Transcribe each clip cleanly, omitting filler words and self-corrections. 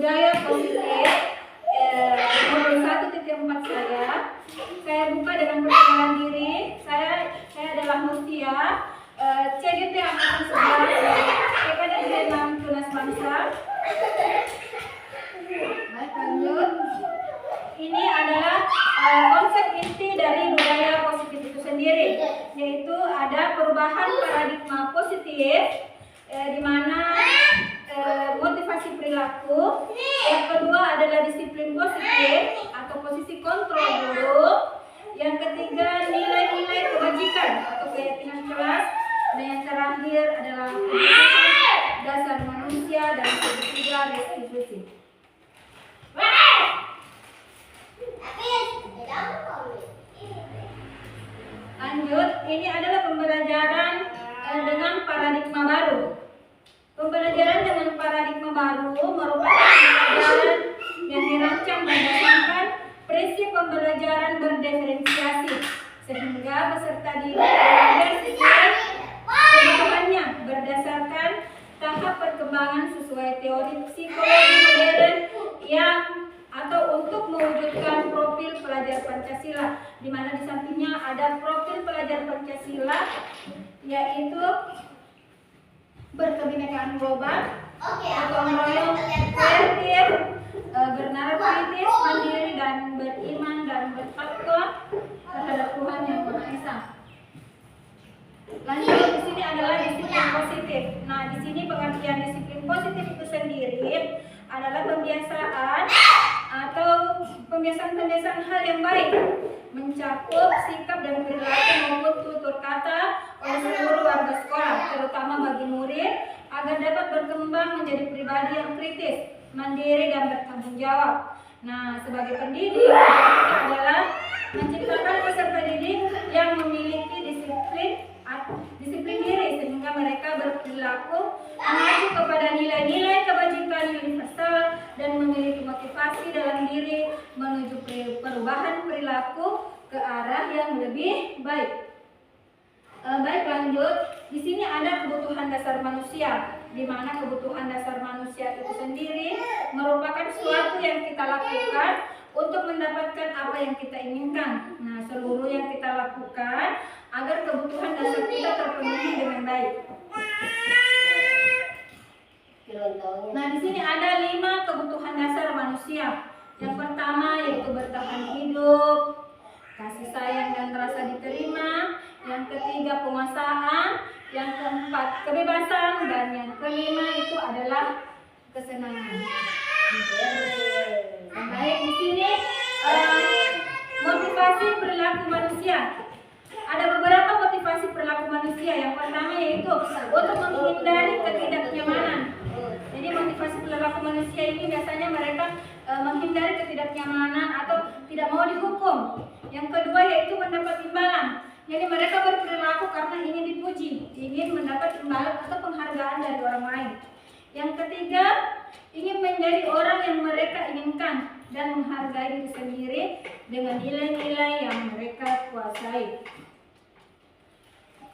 budaya positif nomor 1.4 saya buka dengan perkenalan diri. Saya adalah Mustia, CGT angkatan 11 PKD 6 Tunas Bangsa. Baik, lanjut. Ini adalah konsep inti dari budaya positif itu sendiri, yaitu ada perubahan paradigma positif, di mana motivasi perilaku. Yang kedua adalah disiplin positif atau posisi kontrol dulu. Yang ketiga nilai-nilai kebajikan atau keyakinan kelas. Dan yang terakhir adalah dasar manusia dan ketiga restitusi. Lanjut, ini adalah pembelajaran dengan paradigma baru. Pembelajaran dengan paradigma baru merupakan pembelajaran yang dirancang berdasarkan prinsip pembelajaran berdiferensiasi, sehingga peserta didik belajar sesuai kebutuhannya berdasarkan tahap perkembangan sesuai teori psikologi modern yang atau untuk mewujudkan profil pelajar Pancasila, di mana di sampingnya ada profil pelajar Pancasila, yaitu berkebinekaan global, gotong royong, kreatif, bernarasi, mandiri dan beriman dan bertakwa terhadap Tuhan Yang Maha Esa. Lanjut, di sini adalah disiplin positif. Nah, di sini pengertian disiplin positif itu sendiri adalah pembiasaan atau pembiasaan hal yang baik, mencakup sikap dan perilaku maupun tutur kata oleh seluruh warga sekolah, terutama bagi murid, agar dapat berkembang menjadi pribadi yang kritis, mandiri dan bertanggung jawab. Nah, sebagai pendidik kita adalah menciptakan peserta didik yang memiliki disiplin diri, sehingga mereka berperilaku mengacu kepada nilai-nilai kebajikan universal dan memiliki motivasi dalam diri menuju perubahan perilaku ke arah yang lebih baik. Baik, lanjut. Di sini ada kebutuhan dasar manusia, di mana kebutuhan dasar manusia itu sendiri merupakan sesuatu yang kita lakukan untuk mendapatkan apa yang kita inginkan. Nah, seluruh yang kita lakukan agar kebutuhan dasar kita terpenuhi dengan baik. Nah, di sini ada 5 kebutuhan dasar manusia. Yang pertama yaitu bertahan hidup, kasih sayang dan rasa diterima. Yang ketiga penguasaan. Yang keempat kebebasan. Dan yang kelima itu adalah kesenangan. Baik, di sini motivasi perilaku manusia. Ada beberapa motivasi perilaku manusia. Yang pertama yaitu untuk menghindari ketidaknyamanan. Jadi motivasi perilaku manusia ini biasanya mereka menghindari ketidaknyamanan atau tidak mau dihukum. Yang kedua yaitu mendapat imbalan. Jadi mereka berperilaku karena ingin dipuji, ingin mendapat imbalan atau penghargaan dari orang lain. Yang ketiga, ingin menjadi orang yang mereka inginkan dan menghargai diri sendiri dengan nilai-nilai yang mereka kuasai.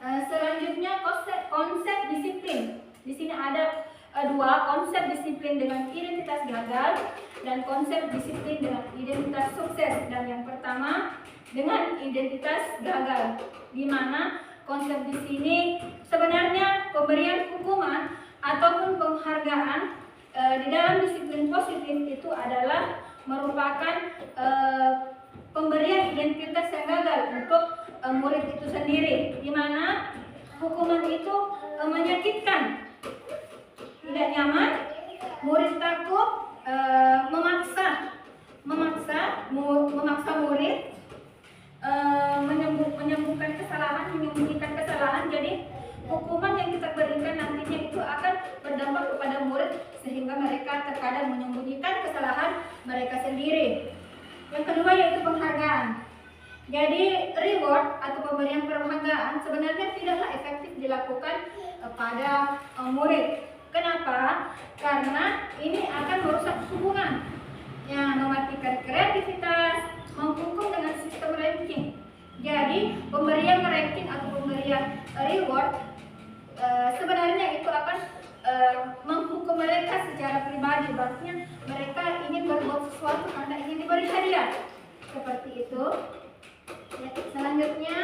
Selanjutnya konsep disiplin. Di sini ada 2 konsep disiplin dengan identitas gagal dan konsep disiplin dengan identitas sukses. Dan yang pertama dengan identitas gagal, di mana konsep di sini sebenarnya pemberian hukuman ataupun penghargaan di dalam disiplin positif itu adalah merupakan pemberian identitas yang gagal untuk murid itu sendiri, di mana hukuman itu menyakitkan, tidak nyaman, murid takut, memaksa murid menyembuhkan kesalahan, menyembunyikan kesalahan. Jadi hukuman yang kita berikan nantinya itu akan berdampak kepada murid sehingga mereka terkadang menyembunyikan kesalahan mereka sendiri. Yang kedua yaitu penghargaan. Jadi reward atau pemberian penghargaan sebenarnya tidaklah efektif dilakukan pada murid. Kenapa? Karena ini akan merusak hubungan, mematikan kreativitas, menghukum dengan sistem ranking. Jadi pemberian ranking atau pemberian reward sebenarnya itu akan menghukum mereka secara pribadi, bahkan mereka ingin berbuat sesuatu karena ingin diberi hadiah. Seperti itu. Ya, selanjutnya,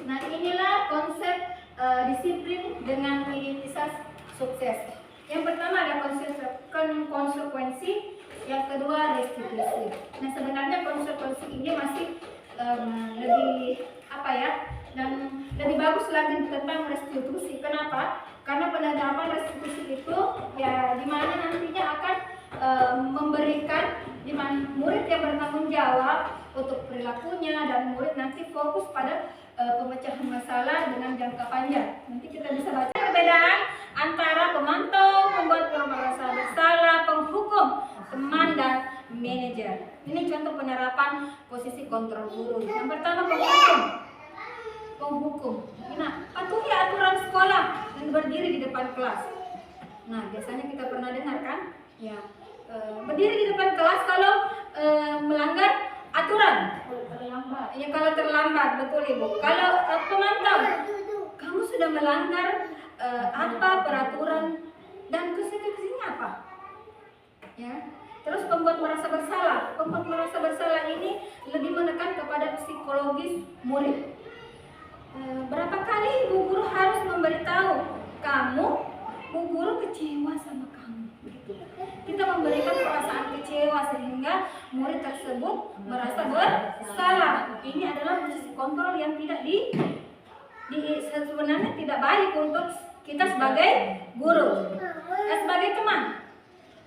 nah inilah konsep disiplin dengan identitas sukses. Yang pertama ada konsekuensi, yang kedua restitusi. Nah sebenarnya konsekuensi ini masih lebih apa ya, dan lebih bagus lagi tentang restitusi. Kenapa? Karena penerapan restitusi itu ya dimana nantinya akan memberikan dimana murid yang bertanggung jawab untuk perilakunya dan murid nanti fokus pada pemecahan masalah dengan jangka panjang. Nanti kita bisa baca perbedaan antara pemantau, pembuat merasa bersalah, penghukum, teman, dan manajer. Ini contoh penerapan posisi kontrol guru. Yang pertama penghukum. Nah, patuhi aturan sekolah dan berdiri di depan kelas. Nah, biasanya kita pernah dengar kan? Ya, berdiri di depan kelas kalau melanggar aturan. Ya, kalau terlambat, betul Ibu. Kalau pemantau, kamu sudah melanggar apa peraturan dan konsekuensinya apa? Ya. Terus pembuat merasa bersalah. Pembuat merasa bersalah ini lebih menekan kepada psikologis murid. Berapa kali Bu Guru harus memberitahu kamu, Bu Guru kecewa sama kamu. Kita memberikan perasaan kecewa sehingga murid tersebut merasa bersalah. Ini adalah posisi kontrol yang tidak sebenarnya tidak baik untuk kita sebagai guru. Sebagai teman,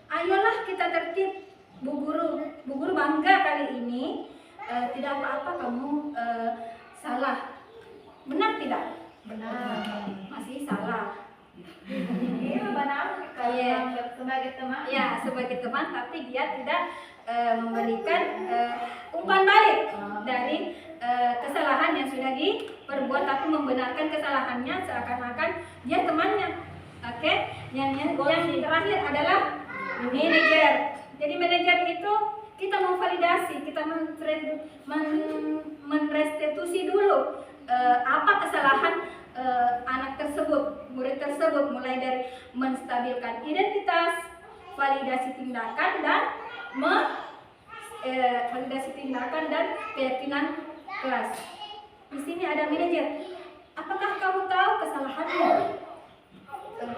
ayolah kita tertib. Bu Guru bangga kali ini. Tidak apa-apa kamu salah. Benar tidak? Benar. Masih salah. Iya benar. Sebagai teman. Ya, sebagai teman, tapi dia tidak memberikan umpan balik dari kesalahan yang sudah diperbuat, tapi membenarkan kesalahannya seakan-akan dia temannya. Oke? Yang terakhir adalah manajer. Jadi manajer itu kita memvalidasi, kita menrestitusi dulu apa kesalahan anak tersebut, murid tersebut, mulai dari menstabilkan identitas, validasi tindakan dan keyakinan kelas. Di sini ada manajer. Apakah kamu tahu kesalahanmu?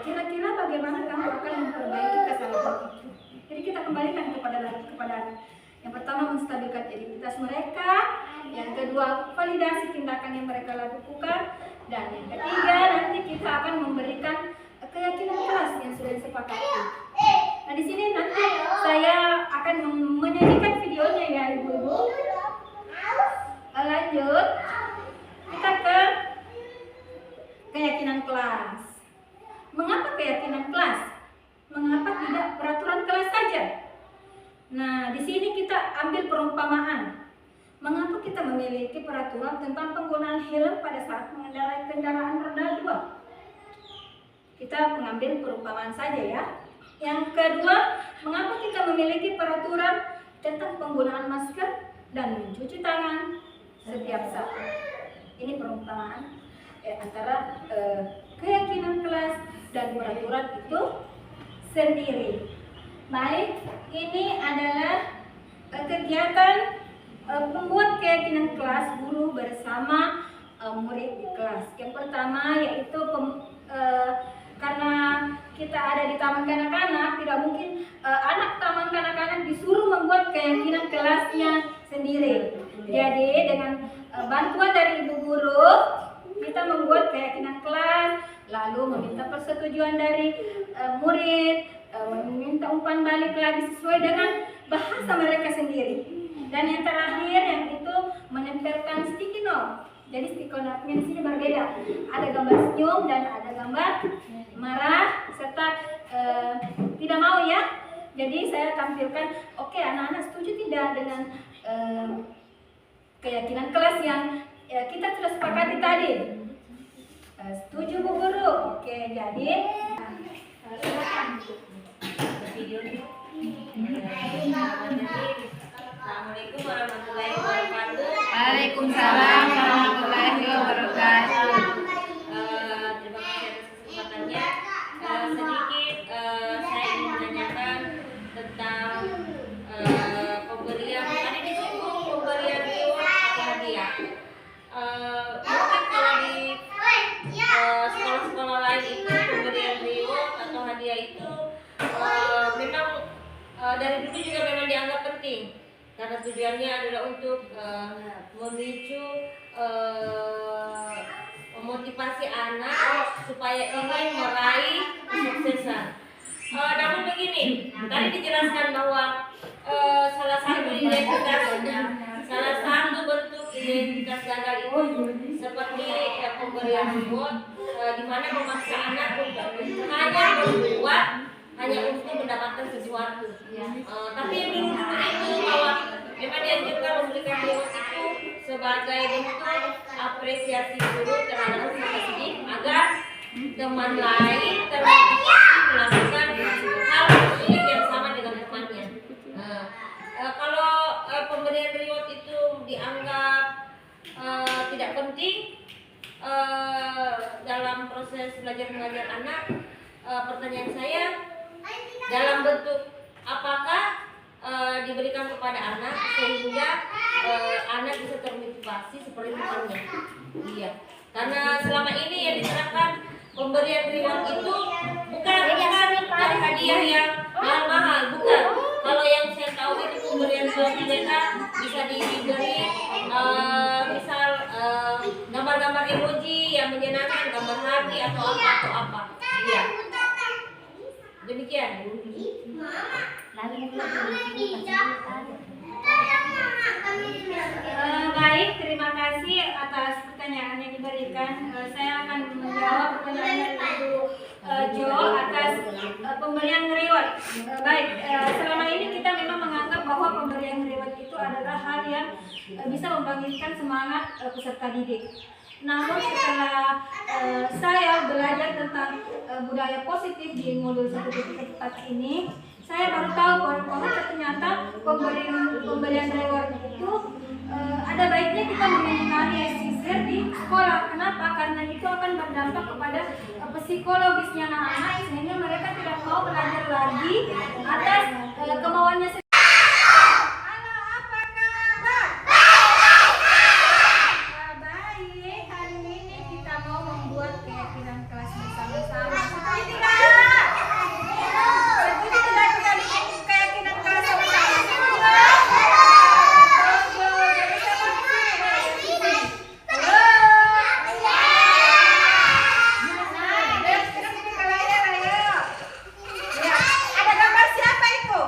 Kira-kira bagaimana kamu akan memperbaiki kesalahan itu? Jadi kita kembalikan kepada yang pertama menstabilkan identitas mereka, yang kedua validasi tindakan yang mereka lakukan, dan yang ketiga nanti kita akan memberikan keyakinan kelas yang sudah disepakati. Nah di sini nanti saya akan menyajikan videonya ya ibu-ibu. Lanjut kita ke keyakinan kelas. Mengapa keyakinan kelas? Mengapa tidak peraturan kelas saja? Nah, di sini kita ambil perumpamaan. Mengapa kita memiliki peraturan tentang penggunaan helm pada saat mengendarai kendaraan roda 2? Kita mengambil perumpamaan saja ya. Yang kedua, mengapa kita memiliki peraturan tentang penggunaan masker dan mencuci tangan setiap saat? Ini perumpamaan antara keyakinan kelas dan peraturan itu sendiri. Baik, ini adalah kegiatan membuat keyakinan kelas guru bersama murid di kelas. Yang pertama yaitu karena kita ada di taman kanak-kanak, tidak mungkin anak taman kanak-kanak disuruh membuat keyakinan kelasnya sendiri. Jadi dengan bantuan dari ibu guru, kita membuat keyakinan kelas, lalu meminta persetujuan dari murid, meminta umpan balik lagi sesuai dengan bahasa mereka sendiri. Dan yang terakhir yang itu menempelkan sticky note. Jadi sticky note-nya di sini berbeda. Ada gambar senyum dan ada gambar marah serta tidak mau ya. Jadi saya tampilkan, oke, anak-anak setuju tidak dengan keyakinan kelas yang kita sudah sepakati tadi? Setuju Bu Guru? Oke, jadi silakan. Assalamualaikum warahmatullahi wabarakatuh. Waalaikumsalam warahmatullahi wabarakatuh. Terima kasih atas kesempatannya. Sedikit saya ingin menanyakan tentang pemberian tadi disinggung pemberian reward atau hadiah. Mungkin kalau di sekolah-sekolah lain itu pemberian reward atau hadiah itu memang dari dulu juga memang dianggap penting karena tujuannya adalah untuk memicu memotivasi anak supaya ingin meraih kesuksesan. Namun begini, tadi dijelaskan bahwa salah satu bentuk identitas gagal itu seperti pemberian reward, di mana memaksa anak untuk hanya berbuat hanya untuk mendapatkan sesuatu. Tapi yang dulu itu bahwa memang dianjurkan memberikan reward itu sebagai bentuk apresiasi guru terhadap usaha didik agar teman lain termotivasi melakukan hal yang sama dengan temannya. Kalau pemberian reward itu dianggap tidak penting dalam proses belajar mengajar anak, pertanyaan saya dalam bentuk apakah diberikan kepada anak sehingga anak bisa termotivasi seperti temannya? Iya, karena selama ini yang diterapkan pemberian reward itu bukan hadiah yang mahal, bukan. Kalau yang saya tahu itu pemberian reward mereka bisa diberi misal gambar-gambar emoji yang menyenangkan, gambar hati atau apa. Iya. Demikian. Baik, terima kasih atas pertanyaan yang diberikan. Saya akan menjawab pertanyaan dari Ibu Jo atas pemberian reward. Baik, selama ini kita memang menganggap bahwa pemberian reward itu adalah hal yang bisa membangkitkan semangat peserta didik. Namun setelah saya belajar tentang budaya positif di modul 1.4 ini, saya baru tahu bahwa ternyata pemberian reward itu ada baiknya kita meminimalisir di sekolah. Kenapa? Karena itu akan berdampak kepada psikologisnya anak-anak sehingga mereka tidak mau belajar lagi atas kemauannya sendiri. Halo, apa kabar? Baik, hari ini kita mau membuat keyakinan kelas bersama-sama. Setuju tidak? Setuju tidak kita bikin keyakinan kelas bersama-sama? Ada gambar siapa itu?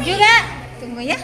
juga. Tunggu ya.